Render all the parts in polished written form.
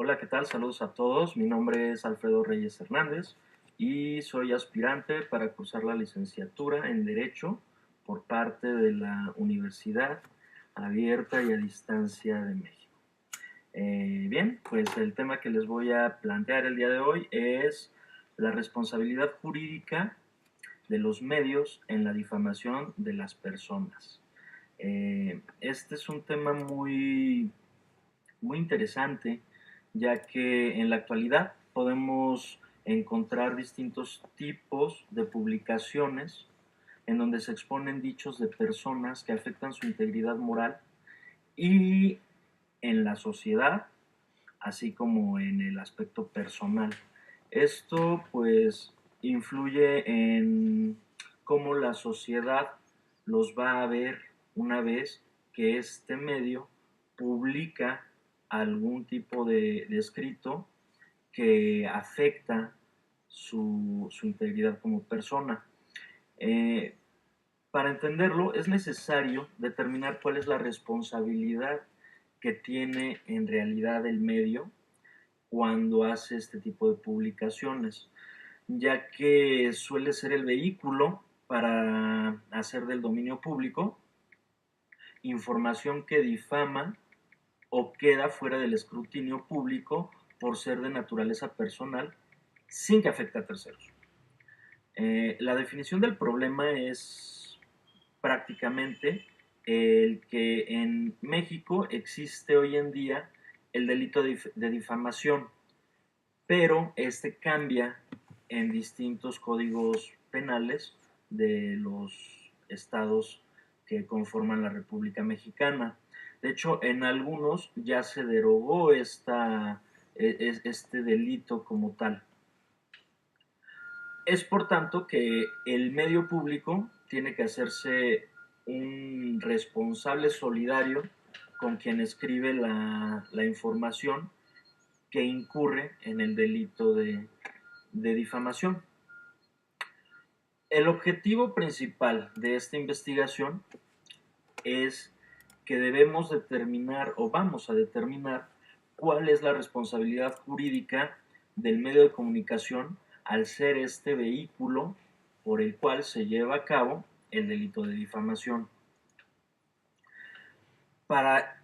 Hola, ¿qué tal? Saludos a todos. Mi nombre es Alfredo Reyes Hernández y soy aspirante para cursar la licenciatura en Derecho por parte de la Universidad Abierta y a Distancia de México. Bien, pues el tema que les voy a plantear el día de hoy es la responsabilidad jurídica de los medios en la difamación de las personas. Este es un tema muy interesante, ya que en la actualidad podemos encontrar distintos tipos de publicaciones en donde se exponen dichos de personas que afectan su integridad moral y en la sociedad, así como en el aspecto personal. Esto pues influye en cómo la sociedad los va a ver una vez que este medio publica algún tipo de escrito que afecta su integridad como persona. Eh, para entenderlo es necesario determinar cuál es la responsabilidad que tiene en realidad el medio cuando hace este tipo de publicaciones, ya que suele ser el vehículo para hacer del dominio público información que difama o queda fuera del escrutinio público por ser de naturaleza personal sin que afecte a terceros. La definición del problema es prácticamente el que en México existe hoy en día el delito de difamación, pero este cambia en distintos códigos penales de los estados que conforman la República Mexicana. De hecho, en algunos ya se derogó este delito como tal. Es por tanto que el medio público tiene que hacerse un responsable solidario con quien escribe la información que incurre en el delito de difamación. El objetivo principal de esta investigación es que debemos determinar o vamos a determinar cuál es la responsabilidad jurídica del medio de comunicación al ser este vehículo por el cual se lleva a cabo el delito de difamación. Para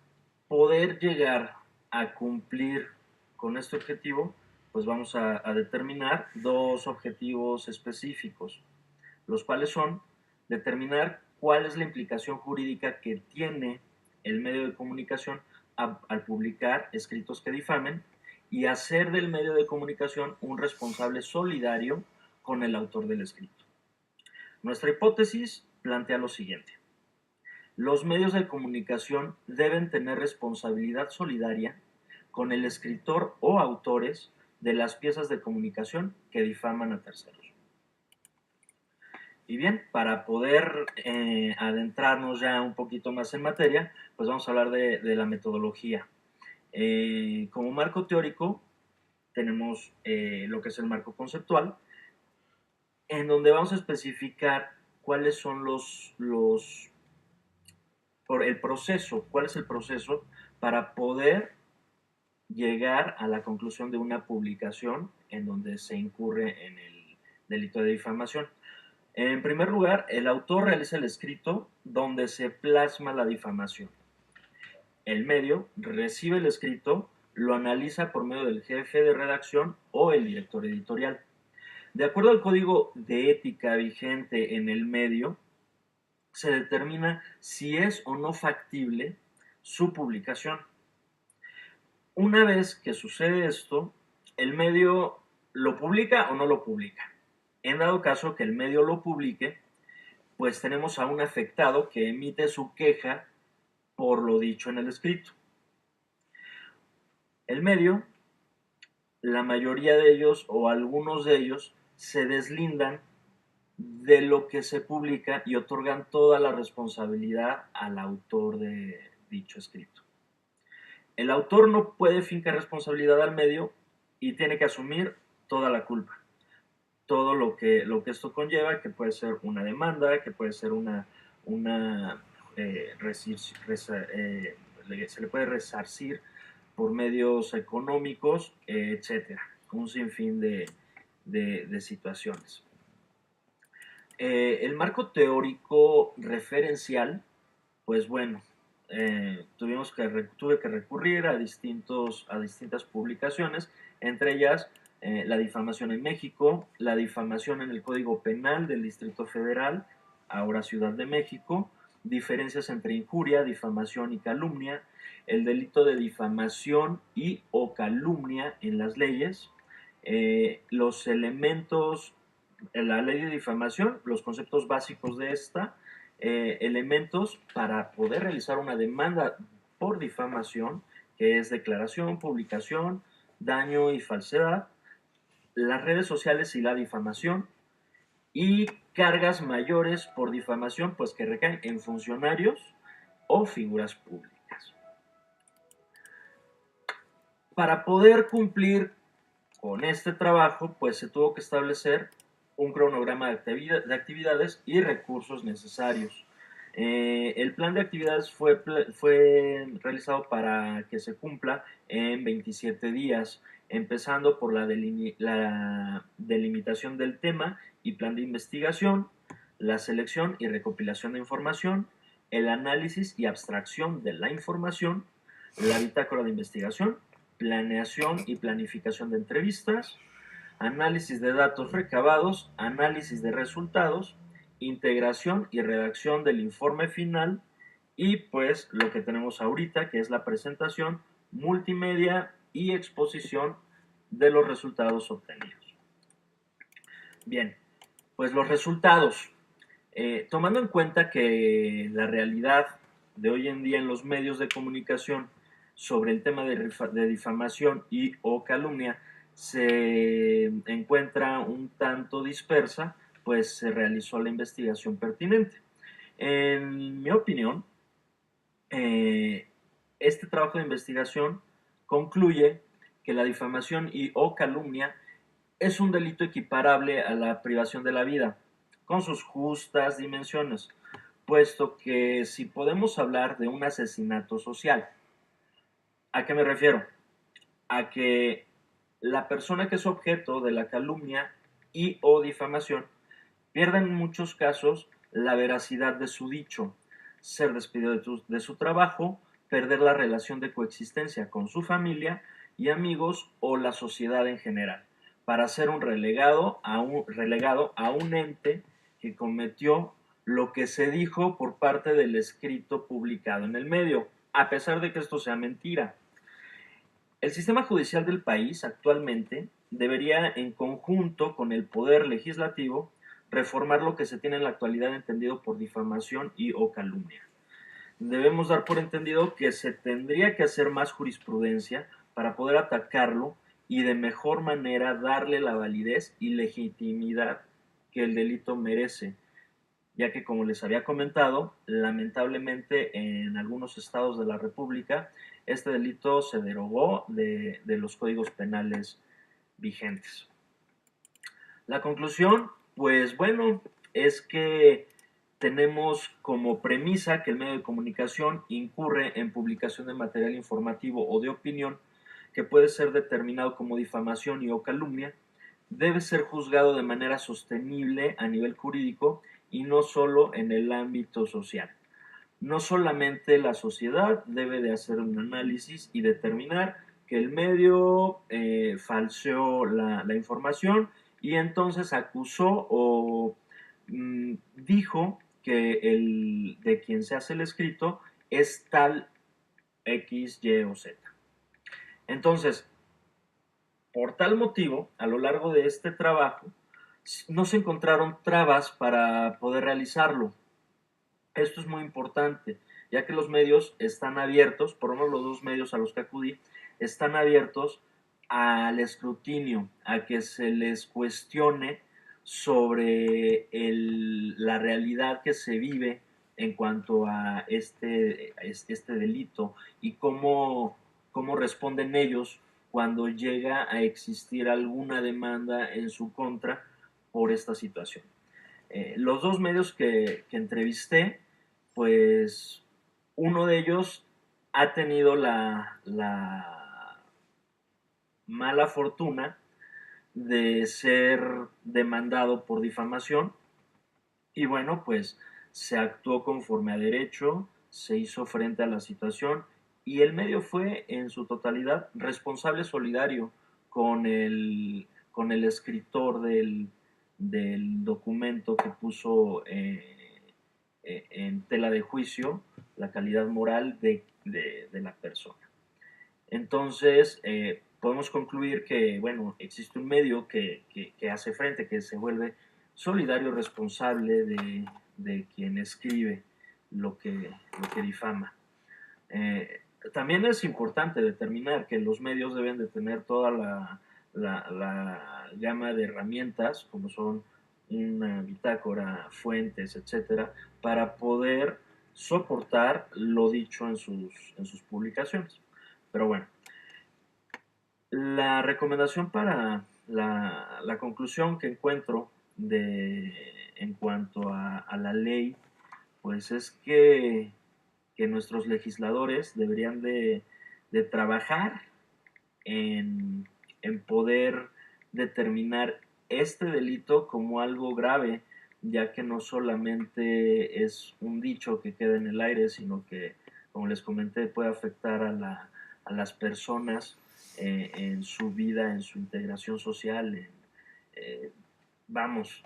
poder llegar a cumplir con este objetivo, pues vamos a determinar dos objetivos específicos, los cuales son determinar cuál es la implicación jurídica que tiene el medio de comunicación al publicar escritos que difamen y hacer del medio de comunicación un responsable solidario con el autor del escrito. Nuestra hipótesis plantea lo siguiente. Los medios de comunicación deben tener responsabilidad solidaria con el escritor o autores de las piezas de comunicación que difaman a terceros. Y bien, para poder adentrarnos ya un poquito más en materia, pues vamos a hablar de la metodología. Como marco teórico tenemos lo que es el marco conceptual, en donde vamos a especificar cuáles son cuál es el proceso para poder llegar a la conclusión de una publicación en donde se incurre en el delito de difamación. En primer lugar, el autor realiza el escrito donde se plasma la difamación. El medio recibe el escrito, lo analiza por medio del jefe de redacción o el director editorial. De acuerdo al código de ética vigente en el medio, se determina si es o no factible su publicación. Una vez que sucede esto, el medio lo publica o no lo publica. En dado caso que el medio lo publique, pues tenemos a un afectado que emite su queja por lo dicho en el escrito. El medio, la mayoría de ellos o algunos de ellos, se deslindan de lo que se publica y otorgan toda la responsabilidad al autor de dicho escrito. El autor no puede fincar responsabilidad al medio y tiene que asumir toda la culpa. Todo lo que esto conlleva, que puede ser una demanda, que puede ser se le puede resarcir por medios económicos, etcétera. Un sinfín de situaciones. El marco teórico referencial, pues bueno, tuve que recurrir a distintas publicaciones, entre ellas la difamación en México, la difamación en el Código Penal del Distrito Federal, ahora Ciudad de México, diferencias entre injuria, difamación y calumnia, el delito de difamación y o calumnia en las leyes, los elementos, la ley de difamación, los conceptos básicos de esta, elementos para poder realizar una demanda por difamación, que es declaración, publicación, daño y falsedad, las redes sociales y la difamación, y cargas mayores por difamación, pues que recaen en funcionarios o figuras públicas. Para poder cumplir con este trabajo, pues se tuvo que establecer un cronograma de actividades y recursos necesarios. El plan de actividades fue realizado para que se cumpla en 27 días, empezando por la delimitación del tema y plan de investigación, la selección y recopilación de información, el análisis y abstracción de la información, la bitácora de investigación, planeación y planificación de entrevistas, análisis de datos recabados, análisis de resultados, integración y redacción del informe final y pues lo que tenemos ahorita, que es la presentación multimedia y exposición de los resultados obtenidos. Bien, pues los resultados. Tomando en cuenta que la realidad de hoy en día en los medios de comunicación sobre el tema de difamación y o calumnia se encuentra un tanto dispersa, pues se realizó la investigación pertinente. En mi opinión, eh, este trabajo de investigación concluye que la difamación y o calumnia es un delito equiparable a la privación de la vida, con sus justas dimensiones, puesto que si podemos hablar de un asesinato social, ¿a qué me refiero? A que la persona que es objeto de la calumnia y o difamación pierde en muchos casos la veracidad de su dicho, ser despedido de su trabajo, perder la relación de coexistencia con su familia y amigos o la sociedad en general, para ser relegado a un ente que cometió lo que se dijo por parte del escrito publicado en el medio, a pesar de que esto sea mentira. El sistema judicial del país actualmente debería, en conjunto con el Poder Legislativo, reformar lo que se tiene en la actualidad entendido por difamación y o calumnia. Debemos dar por entendido que se tendría que hacer más jurisprudencia para poder atacarlo y de mejor manera darle la validez y legitimidad que el delito merece, ya que, como les había comentado, lamentablemente en algunos estados de la República este delito se derogó de los códigos penales vigentes. La conclusión, pues bueno, es que tenemos como premisa que el medio de comunicación incurre en publicación de material informativo o de opinión que puede ser determinado como difamación y o calumnia, debe ser juzgado de manera sostenible a nivel jurídico y no solo en el ámbito social. No solamente la sociedad debe de hacer un análisis y determinar que el medio falseó la información y entonces acusó o dijo que el de quien se hace el escrito es tal X, Y o Z. Entonces, por tal motivo, a lo largo de este trabajo, no se encontraron trabas para poder realizarlo. Esto es muy importante, ya que los medios están abiertos, por lo menos los dos medios a los que acudí, están abiertos al escrutinio, a que se les cuestione sobre la realidad que se vive en cuanto a este delito y cómo responden ellos cuando llega a existir alguna demanda en su contra por esta situación. Los dos medios que entrevisté, pues uno de ellos ha tenido mala fortuna de ser demandado por difamación y bueno, pues se actuó conforme a derecho, se hizo frente a la situación y el medio fue en su totalidad responsable solidario con el escritor del documento que puso en tela de juicio la calidad moral de la persona. Entonces, podemos concluir que, bueno, existe un medio que hace frente, que se vuelve solidario, responsable de quien escribe lo que difama. Eh, También es importante determinar que los medios deben de tener toda la gama de herramientas, como son una bitácora, fuentes, etcétera, para poder soportar lo dicho en sus publicaciones. Pero bueno, la recomendación para la conclusión que encuentro en cuanto a la ley, pues es que nuestros legisladores deberían de trabajar en, en poder determinar este delito como algo grave, ya que no solamente es un dicho que queda en el aire, sino que, como les comenté, puede afectar a las personas en su vida, en su integración social. Eh, vamos,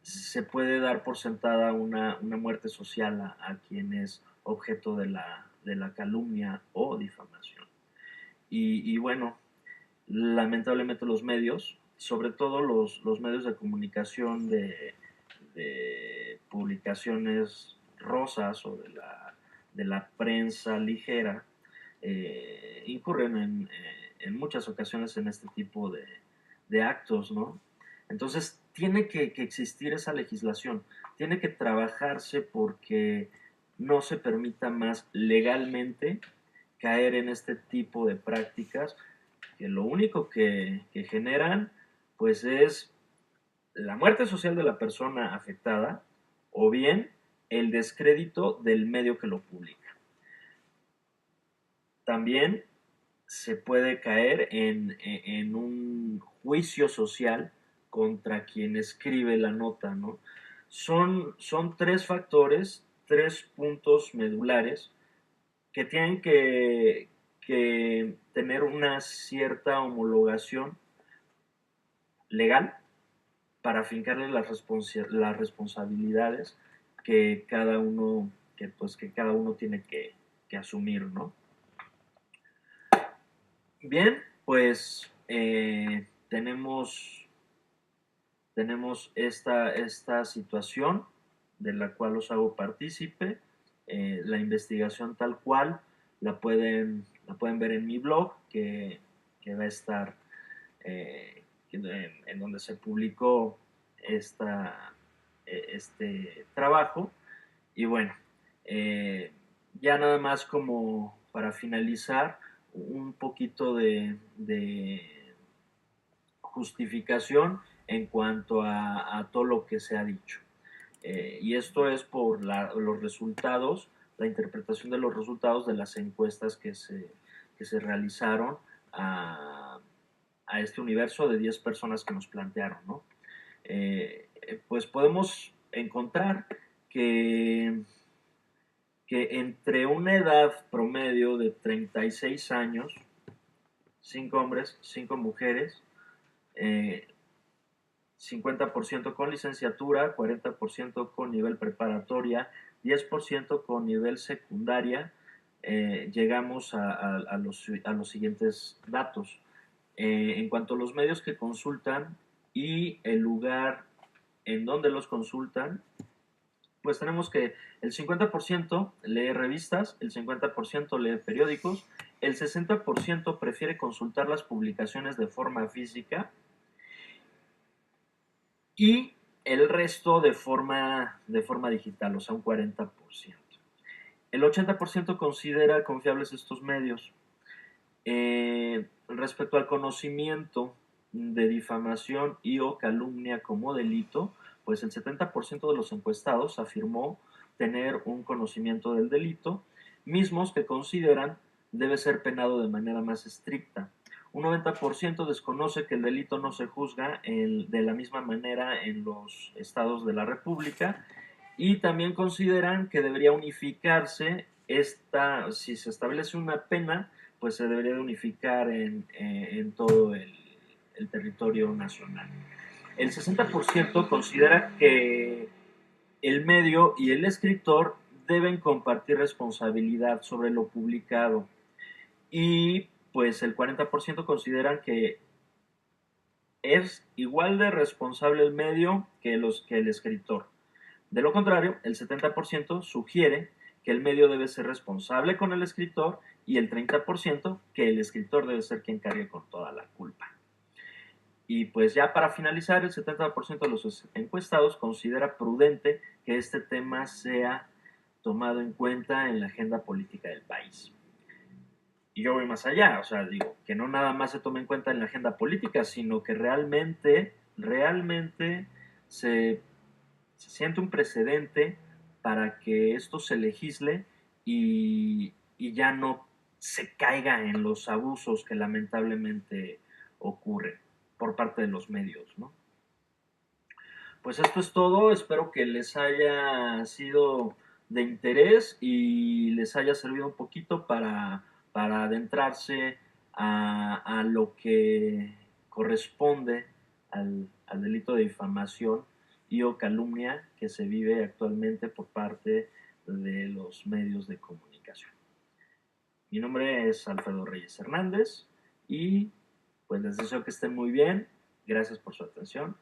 se puede dar por sentada una muerte social a quien es objeto de la calumnia o difamación. Y bueno, lamentablemente los medios, sobre todo los medios de comunicación de publicaciones rosas o de la prensa ligera, incurren en muchas ocasiones en este tipo de actos, ¿no? Entonces, tiene que existir esa legislación, tiene que trabajarse porque no se permita más legalmente caer en este tipo de prácticas que lo único que generan pues es la muerte social de la persona afectada o bien el descrédito del medio que lo publica. También se puede caer en un juicio social contra quien escribe la nota, ¿no? Son tres factores, tres puntos medulares que tienen que tener una cierta homologación legal para fincarle las responsabilidades que cada uno, que cada uno tiene que asumir, ¿no? Bien, pues tenemos esta situación de la cual os hago partícipe. La investigación tal cual la pueden ver en mi blog, que va a estar en donde se publicó este trabajo. Y bueno, eh, ya nada más como para finalizar, un poquito de justificación en cuanto a todo lo que se ha dicho. Y esto es por los resultados, la interpretación de los resultados de las encuestas que se realizaron a este universo de 10 personas que nos plantearon, ¿no? Pues podemos encontrar que, que entre una edad promedio de 36 años, 5 hombres, 5 mujeres, eh, 50% con licenciatura, 40% con nivel preparatoria, 10% con nivel secundaria, llegamos a los siguientes datos. En cuanto a los medios que consultan y el lugar en donde los consultan, pues tenemos que el 50% lee revistas, el 50% lee periódicos, el 60% prefiere consultar las publicaciones de forma física y el resto de forma digital, o sea, un 40%. El 80% considera confiables estos medios. Respecto al conocimiento de difamación y o calumnia como delito, pues el 70% de los encuestados afirmó tener un conocimiento del delito, mismos que consideran debe ser penado de manera más estricta. Un 90% desconoce que el delito no se juzga de la misma manera en los estados de la República, y también consideran que debería unificarse si se establece una pena, pues se debería de unificar en todo el territorio nacional. El 60% considera que el medio y el escritor deben compartir responsabilidad sobre lo publicado, y pues el 40% consideran que es igual de responsable el medio que el escritor. De lo contrario, el 70% sugiere que el medio debe ser responsable con el escritor, y el 30% que el escritor debe ser quien cargue con toda la culpa. Y pues ya para finalizar, el 70% de los encuestados considera prudente que este tema sea tomado en cuenta en la agenda política del país. Y yo voy más allá, o sea, digo, que no nada más se tome en cuenta en la agenda política, sino que realmente se siente un precedente para que esto se legisle, y ya no se caiga en los abusos que lamentablemente ocurren por parte de los medios, ¿no? Pues esto es todo, espero que les haya sido de interés y les haya servido un poquito para adentrarse a lo que corresponde al delito de difamación y o calumnia que se vive actualmente por parte de los medios de comunicación. Mi nombre es Alfredo Reyes Hernández y pues les deseo que estén muy bien. Gracias por su atención.